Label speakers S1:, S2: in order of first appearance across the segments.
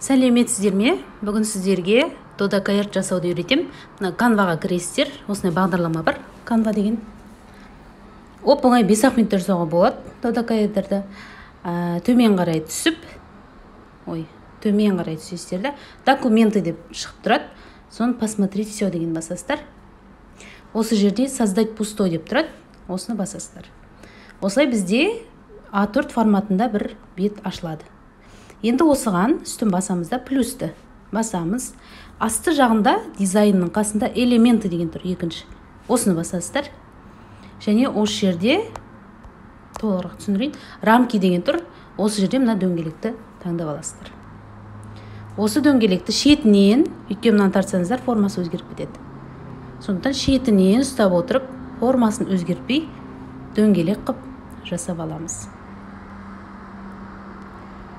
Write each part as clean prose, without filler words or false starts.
S1: Сәлеметсіздер ме? Бүгін сіздерге додакаер жасауды үйретем. Canvaға кіресіздер. Осындай бағдарлама бар. Canva деген. Оп-оңай 5 минут жасауға болады додакаерді. Төмен қарай түсіп, төмен қарай түсесіздер да. Документы деп шығып тұрады. Соны посмотреть все деген басасыздар. Осы жерде создать пустой деп тұрады. Осыны басасыздар. Осылай бізде A4 форматында бір бет ашылады. Енді осыған үстін басамызда плюсті басамыз. Асты жағында дизайнның қасында элементі деген тұр, екінші. Осыны басасыздар. Және осы жерде толығырақ түсіндірейін. Рамки деген тұр. Осы жерде мына дөңгелекті таңдап аласыздар. Осы дөңгелекті шетінен, өйткені мынаны тартсаңыздар, формасы өзгеріп кетеді. Сондықтан шетінен ұстап отырып, формасын өзгертпей, дөңгелек қып жасап аламыз.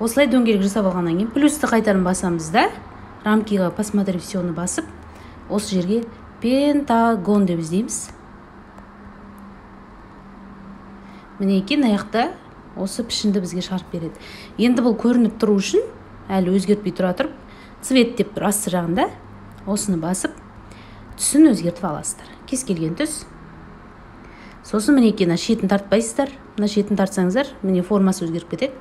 S1: Осылай дөңгелек жасап алғаннан кейін плюсті қайтарым басамыз да, рамкиға посмотри всені басып, осы жерге пентагон деп іздейміз. Мінекей аяқта осы пішінді бізге шығарып береді. Енді бұл көрініп тұру үшін, әлі өзгертпей тұра тұрып, цвет деп тұр асты жағында, осыны басып, түсін өзгертіп аласыздар. Кез келген түс. Сосын мінекей шетін тартпайсыздар. Мына шетін тартсаңыздар, міне формасы өзгеріп кетеді.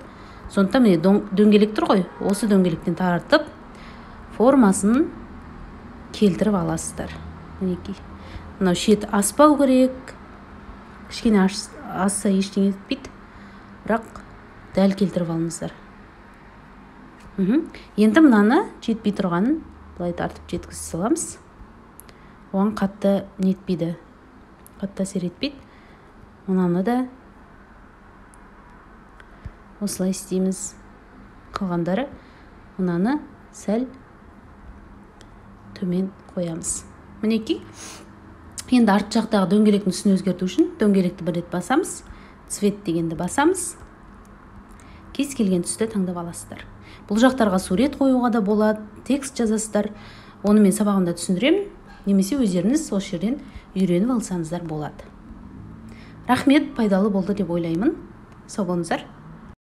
S1: Сондықтан міне дөңгелек тұр ғой, осы дөңгелектен тартып, формасын келтіріп аласыздар. Мінекей. Мынау шеті аспау керек. Кішкене асса ештеңе етпейді. Бірақ дәл келтіріп алыңыздар. Енді мынаны жетпей тұрғанын былай тартып жеткізіп саламыз. Оған қатты нетпейді. Қатты әсер етпейді. Мынаны да осылай істейміз. Қалғандары мынаны сәл төмен қоямыз. Мінекей. Енді арт жақтағы дөңгелектің түсін өзгерту үшін дөңгелекті бір рет басамыз. Цвет дегенді басамыз. Кез келген түсті таңдап аласыздар. Бұл жақтарға сурет қоюға да болады, текст жазасыздар. Оны мен сабағымда түсіндіремін. Немесе өздеріңіз осы жерден үйреніп алсаңыздар болады. Рахмет, пайдалы болды деп ойлаймын. Сау болыңыздар.